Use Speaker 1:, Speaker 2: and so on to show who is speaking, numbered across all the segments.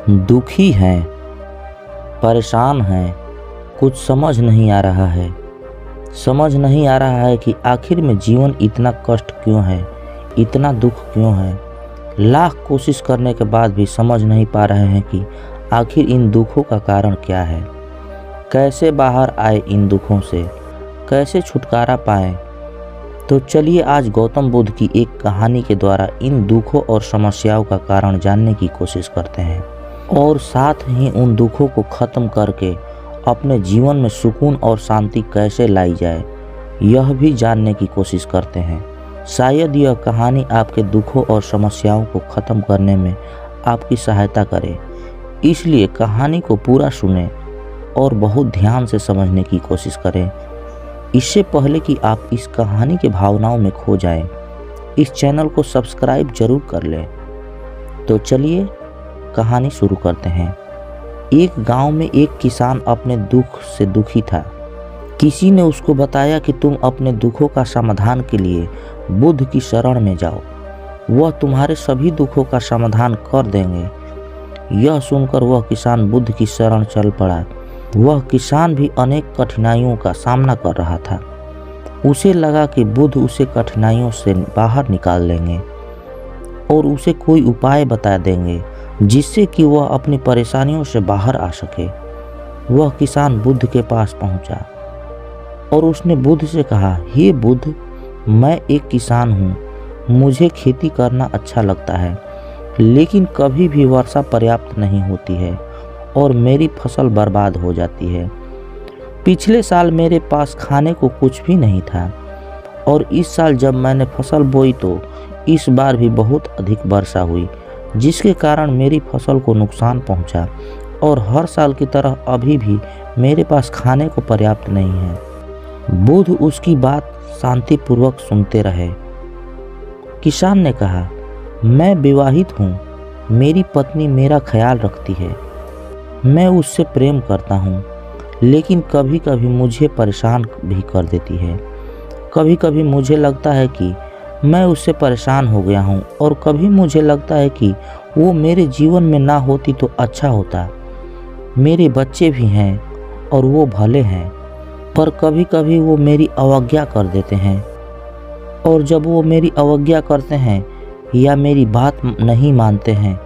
Speaker 1: दुखी हैं, परेशान हैं, कुछ समझ नहीं आ रहा है। समझ नहीं आ रहा है कि आखिर में जीवन इतना कष्ट क्यों है, इतना दुख क्यों है। लाख कोशिश करने के बाद भी समझ नहीं पा रहे हैं कि आखिर इन दुखों का कारण क्या है। कैसे बाहर आए इन दुखों से, कैसे छुटकारा पाएं। तो चलिए आज गौतम बुद्ध की एक कहानी के द्वारा इन दुखों और समस्याओं का कारण जानने की कोशिश करते हैं और साथ ही उन दुखों को ख़त्म करके अपने जीवन में सुकून और शांति कैसे लाई जाए, यह भी जानने की कोशिश करते हैं। शायद यह कहानी आपके दुखों और समस्याओं को ख़त्म करने में आपकी सहायता करे। इसलिए कहानी को पूरा सुनें और बहुत ध्यान से समझने की कोशिश करें। इससे पहले कि आप इस कहानी के भावनाओं में खो जाएं, इस चैनल को सब्सक्राइब जरूर कर लें। तो चलिए कहानी शुरू करते हैं। एक गांव में एक किसान अपने दुख से दुखी था। किसी ने उसको बताया कि तुम अपने दुखों का समाधान के लिए बुद्ध की शरण में जाओ, वह तुम्हारे सभी दुखों का समाधान कर देंगे। यह सुनकर वह किसान बुद्ध की शरण चल पड़ा। वह किसान भी अनेक कठिनाइयों का सामना कर रहा था। उसे लगा कि बुद्ध उसे कठिनाइयों से बाहर निकाल लेंगे और उसे कोई उपाय बता देंगे जिससे कि वह अपनी परेशानियों से बाहर आ सके। वह किसान बुद्ध के पास पहुंचा और उसने बुद्ध से कहा, हे बुद्ध, मैं एक किसान हूँ, मुझे खेती करना अच्छा लगता है, लेकिन कभी भी वर्षा पर्याप्त नहीं होती है और मेरी फसल बर्बाद हो जाती है। पिछले साल मेरे पास खाने को कुछ भी नहीं था और इस साल जब मैंने फसल बोई तो इस बार भी बहुत अधिक वर्षा हुई, जिसके कारण मेरी फसल को नुकसान पहुंचा और हर साल की तरह अभी भी मेरे पास खाने को पर्याप्त नहीं है। बुद्ध उसकी बात शांतिपूर्वक सुनते रहे। किसान ने कहा, मैं विवाहित हूँ, मेरी पत्नी मेरा ख्याल रखती है, मैं उससे प्रेम करता हूँ, लेकिन कभी कभी मुझे परेशान भी कर देती है। कभी कभी मुझे लगता है कि मैं उससे परेशान हो गया हूँ और कभी मुझे लगता है कि वो मेरे जीवन में ना होती तो अच्छा होता। मेरे बच्चे भी हैं और वो भले हैं, पर कभी कभी वो मेरी अवज्ञा कर देते हैं और जब वो मेरी अवज्ञा करते हैं या मेरी बात नहीं मानते हैं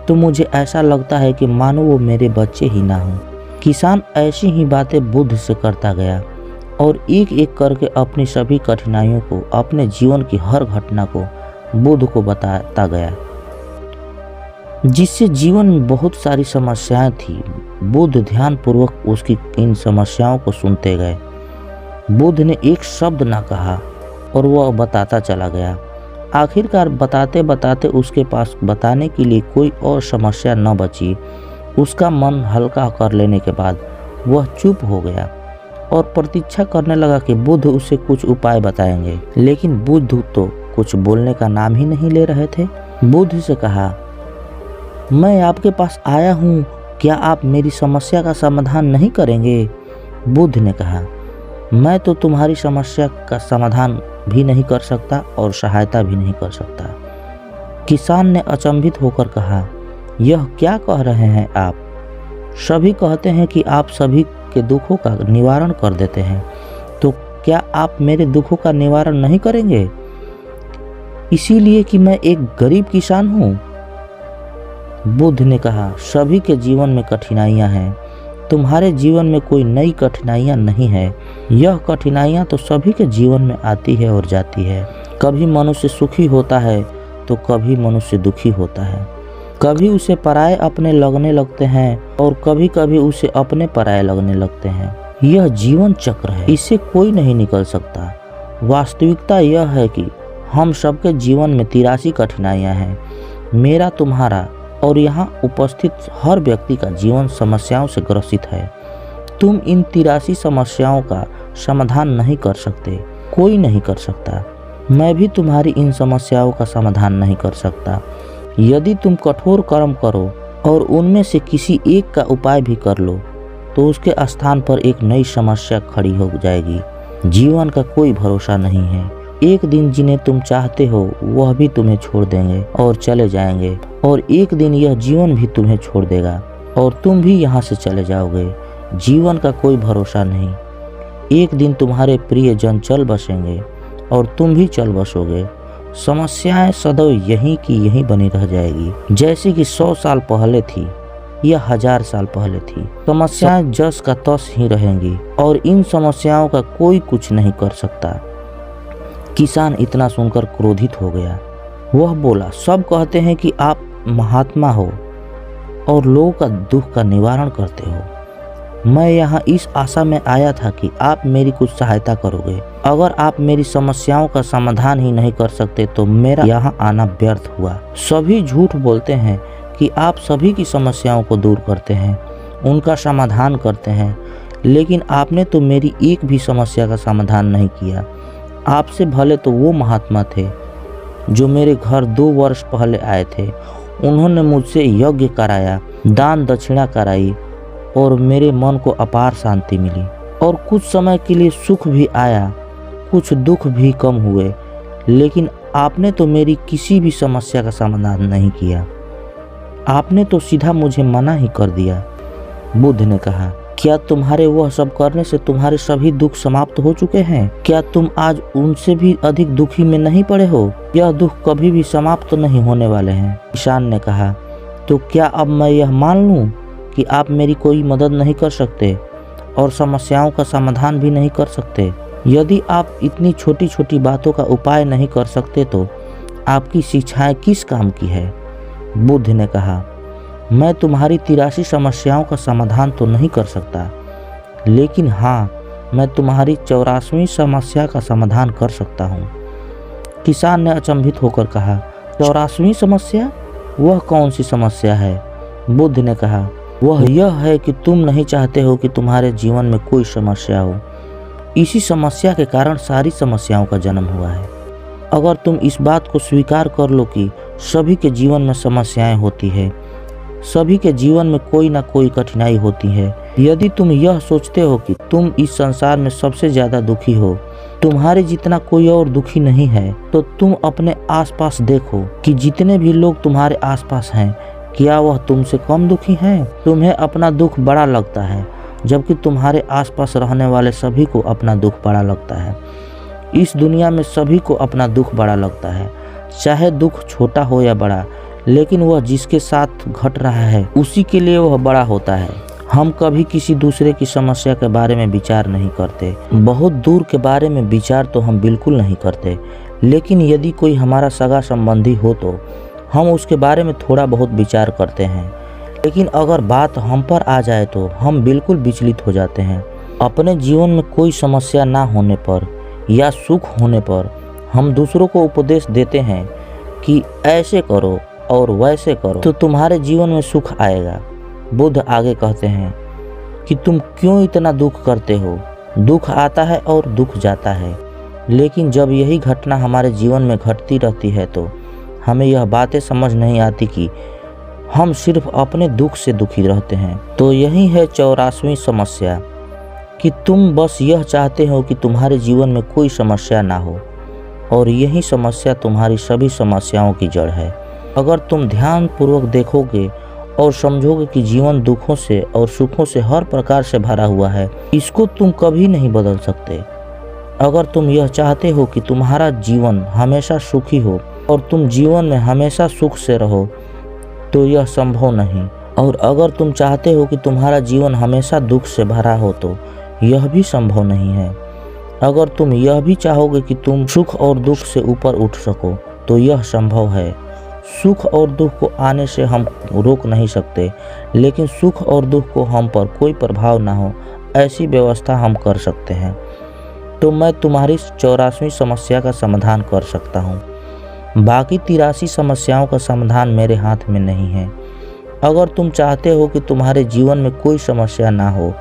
Speaker 1: तो मुझे ऐसा लगता है कि मानो वो मेरे बच्चे ही ना हों। किसान ऐसी ही बातें बुद्ध से करता गया और एक एक करके अपनी सभी कठिनाइयों को, अपने जीवन की हर घटना को बुद्ध को बताता गया, जिससे जीवन में बहुत सारी समस्याएं थी। बुद्ध ध्यानपूर्वक उसकी इन समस्याओं को सुनते गए। बुद्ध ने एक शब्द ना कहा और वह बताता चला गया। आखिरकार बताते बताते उसके पास बताने के लिए कोई और समस्या न बची। उसका मन हल्का कर लेने के बाद वह चुप हो गया और प्रतीक्षा करने लगा कि बुद्ध उसे कुछ उपाय बताएंगे, लेकिन बुद्ध तो कुछ बोलने का नाम ही नहीं ले रहे थे। बुद्ध से कहा, मैं आपके पास आया हूँ, क्या आप मेरी समस्या का समाधान नहीं करेंगे? बुद्ध ने कहा, मैं तो तुम्हारी समस्या का समाधान भी नहीं कर सकता और सहायता भी नहीं कर सकता। किसान ने अचंभित होकर कहा, यह क्या कह रहे हैं आप? सभी कहते हैं कि आप सभी के दुखों का निवारण कर देते हैं, तो क्या आप मेरे दुखों का निवारण नहीं करेंगे? इसीलिए कि मैं एक गरीब किसान हूँ। बुद्ध ने कहा, सभी के जीवन में कठिनाइयाँ हैं, तुम्हारे जीवन में कोई नई कठिनाइयाँ नहीं है। यह कठिनाइयाँ तो सभी के जीवन में आती है और जाती है। कभी मनुष्य सुखी होता है तो कभी मनुष्य दुखी होता है। कभी उसे पराये अपने लगने लगते हैं और कभी कभी उसे अपने पराये लगने लगते हैं। यह जीवन चक्र है, इससे कोई नहीं निकल सकता। वास्तविकता यह है कि हम सबके जीवन में 83 कठिनाइयाँ हैं। मेरा, तुम्हारा और यहाँ उपस्थित हर व्यक्ति का जीवन समस्याओं से ग्रसित है। तुम इन 83 समस्याओं का समाधान नहीं कर सकते, कोई नहीं कर सकता। मैं भी तुम्हारी इन समस्याओं का समाधान नहीं कर सकता। यदि तुम कठोर कर्म करो और उनमें से किसी एक का उपाय भी कर लो तो उसके स्थान पर एक नई समस्या खड़ी हो जाएगी। जीवन का कोई भरोसा नहीं है, एक दिन जिन्हें तुम चाहते हो वह भी तुम्हें छोड़ देंगे और चले जाएंगे, और एक दिन यह जीवन भी तुम्हें छोड़ देगा और तुम भी यहाँ से चले जाओगे। जीवन का कोई भरोसा नहीं। एक दिन तुम्हारे प्रिय जन चल बसेंगे और तुम भी चल बसोगे। समस्याएं सदैव यहीं की यहीं बनी रह जाएगी, जैसे कि 100 साल पहले थी या 1000 साल पहले थी। समस्याएं जस का तस ही रहेंगी और इन समस्याओं का कोई कुछ नहीं कर सकता। किसान इतना सुनकर क्रोधित हो गया। वह बोला, सब कहते हैं कि आप महात्मा हो और लोगों का दुख का निवारण करते हो। मैं यहाँ इस आशा में आया था कि आप मेरी कुछ सहायता करोगे। अगर आप मेरी समस्याओं का समाधान ही नहीं कर सकते तो मेरा यहाँ आना व्यर्थ हुआ। सभी झूठ बोलते हैं कि आप सभी की समस्याओं को दूर करते हैं, उनका समाधान करते हैं, लेकिन आपने तो मेरी एक भी समस्या का समाधान नहीं किया। आपसे भले तो वो महात्मा थे जो मेरे घर 2 वर्ष पहले आए थे। उन्होंने मुझसे यज्ञ कराया, दान दक्षिणा कराई और मेरे मन को अपार शांति मिली और कुछ समय के लिए सुख भी आया, कुछ दुख भी कम हुए, लेकिन आपने तो मेरी किसी भी समस्या का समाधान नहीं किया। आपने तो सीधा मुझे मना ही कर दिया। बुद्ध ने कहा, क्या तुम्हारे वह सब करने से तुम्हारे सभी दुख समाप्त हो चुके हैं? क्या तुम आज उनसे भी अधिक दुखी में नहीं पड़े हो? यह दुख कभी भी समाप्त तो नहीं होने वाले हैं। किसान ने कहा, तो क्या अब मैं यह मान लूं कि आप मेरी कोई मदद नहीं कर सकते और समस्याओं का समाधान भी नहीं कर सकते? यदि आप इतनी छोटी छोटी बातों का उपाय नहीं कर सकते तो आपकी शिक्षाएं किस काम की है? बुद्ध ने कहा, मैं तुम्हारी 83 समस्याओं का समाधान तो नहीं कर सकता, लेकिन हाँ, मैं तुम्हारी 84वीं समस्या का समाधान कर सकता हूँ। किसान ने अचंभित होकर कहा, 84वीं समस्या? वह कौन सी समस्या है? बुद्ध ने कहा, वह यह है कि तुम नहीं चाहते हो कि तुम्हारे जीवन में कोई समस्या हो। इसी समस्या के कारण सारी समस्याओं का जन्म हुआ है। अगर तुम इस बात को स्वीकार कर लो कि सभी के जीवन में समस्याएं होती है, सभी के जीवन में कोई ना कोई कठिनाई होती है, यदि तुम यह सोचते हो कि तुम इस संसार में सबसे ज्यादा दुखी हो, तुम्हारे जितना कोई और दुखी नहीं है, तो तुम अपने आसपास देखो कि जितने भी लोग तुम्हारे आसपास हैं, क्या वह तुमसे कम दुखी हैं? तुम्हें अपना दुख बड़ा लगता है, जबकि तुम्हारे आसपास रहने वाले सभी को अपना दुख बड़ा लगता है। इस दुनिया में सभी को अपना दुख बड़ा लगता है, चाहे दुख छोटा हो या बड़ा, लेकिन वह जिसके साथ घट रहा है उसी के लिए वह बड़ा होता है। हम कभी किसी दूसरे की समस्या के बारे में विचार नहीं करते, बहुत दूर के बारे में विचार तो हम बिल्कुल नहीं करते, लेकिन यदि कोई हमारा सगा संबंधी हो तो हम उसके बारे में थोड़ा बहुत विचार करते हैं, लेकिन अगर बात हम पर आ जाए तो हम बिल्कुल विचलित हो जाते हैं। अपने जीवन में कोई समस्या ना होने पर या सुख होने पर हम दूसरों को उपदेश देते हैं कि ऐसे करो और वैसे करो तो तुम्हारे जीवन में सुख आएगा। बुद्ध आगे कहते हैं कि तुम क्यों इतना दुख करते हो? दुख आता है और दुख जाता है, लेकिन जब यही घटना हमारे जीवन में घटती रहती है तो हमें यह बातें समझ नहीं आती कि हम सिर्फ अपने दुख से दुखी रहते हैं। तो यही है 84वीं समस्या कि तुम बस यह चाहते हो कि तुम्हारे जीवन में कोई समस्या ना हो, और यही समस्या तुम्हारी सभी समस्याओं की जड़ है। अगर तुम ध्यान पूर्वक देखोगे और समझोगे कि जीवन दुखों से और सुखों से हर प्रकार से भरा हुआ है, इसको तुम कभी नहीं बदल सकते। अगर तुम यह चाहते हो कि तुम्हारा जीवन हमेशा सुखी हो और तुम जीवन में हमेशा सुख से रहो, तो यह संभव नहीं। और अगर तुम चाहते हो कि तुम्हारा जीवन हमेशा दुख से भरा हो तो यह भी संभव नहीं है। अगर तुम यह भी चाहोगे कि तुम सुख और दुख से ऊपर उठ सको तो यह संभव है। सुख और दुख को आने से हम रोक नहीं सकते, लेकिन सुख और दुख को हम पर कोई प्रभाव ना हो ऐसी व्यवस्था हम कर सकते हैं। तो मैं तुम्हारी 84वीं समस्या का समाधान कर सकता हूँ, बाकी 83 समस्याओं का समाधान मेरे हाथ में नहीं है। अगर तुम चाहते हो कि तुम्हारे जीवन में कोई समस्या ना हो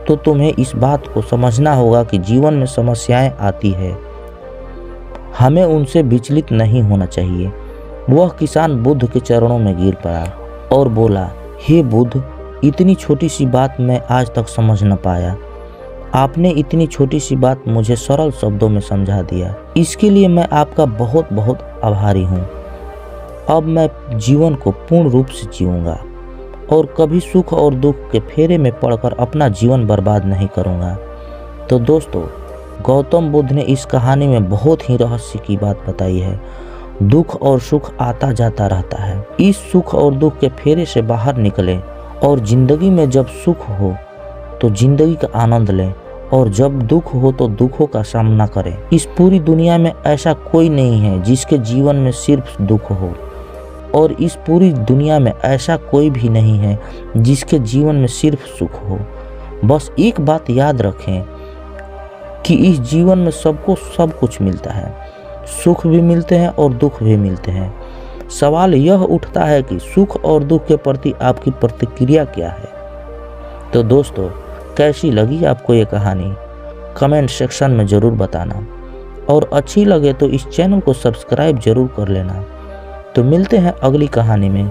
Speaker 1: तो तुम्हें इस बात को समझना होगा कि जीवन में समस्याएं आती है, हमें उनसे विचलित नहीं होना चाहिए। वह किसान बुद्ध के चरणों में गिर पड़ा और बोला, हे बुद्ध, इतनी छोटी सी बात मैं आज तक समझ न पाया। आपने इतनी छोटी सी बात मुझे सरल शब्दों में समझा दिया। इसके लिए मैं आपका बहुत बहुत आभारी हूँ। अब मैं जीवन को पूर्ण रूप से जीऊँगा और कभी सुख और दुख के फेरे में पड़कर अपना जीवन बर्बाद नहीं करूँगा। तो दोस्तों, गौतम बुद्ध ने इस कहानी में बहुत ही रहस्य की बात बताई है। दुख और सुख आता जाता रहता है। इस सुख और दुख के फेरे से बाहर निकलें और जिंदगी में जब सुख हो तो जिंदगी का आनंद लें और जब दुख हो तो दुखों का सामना करें। इस पूरी दुनिया में ऐसा कोई नहीं है जिसके जीवन में सिर्फ दुख हो, और इस पूरी दुनिया में ऐसा कोई भी नहीं है जिसके जीवन में सिर्फ सुख हो। बस एक बात याद रखें कि इस जीवन में सबको सब कुछ मिलता है, सुख भी मिलते हैं और दुख भी मिलते हैं। सवाल यह उठता है कि सुख और दुख के प्रति आपकी प्रतिक्रिया क्या है। तो दोस्तों, कैसी लगी आपको ये कहानी कमेंट सेक्शन में ज़रूर बताना, और अच्छी लगे तो इस चैनल को सब्सक्राइब जरूर कर लेना। तो मिलते हैं अगली कहानी में,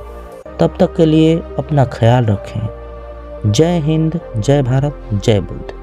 Speaker 1: तब तक के लिए अपना ख्याल रखें। जय हिंद, जय भारत, जय बुद्ध।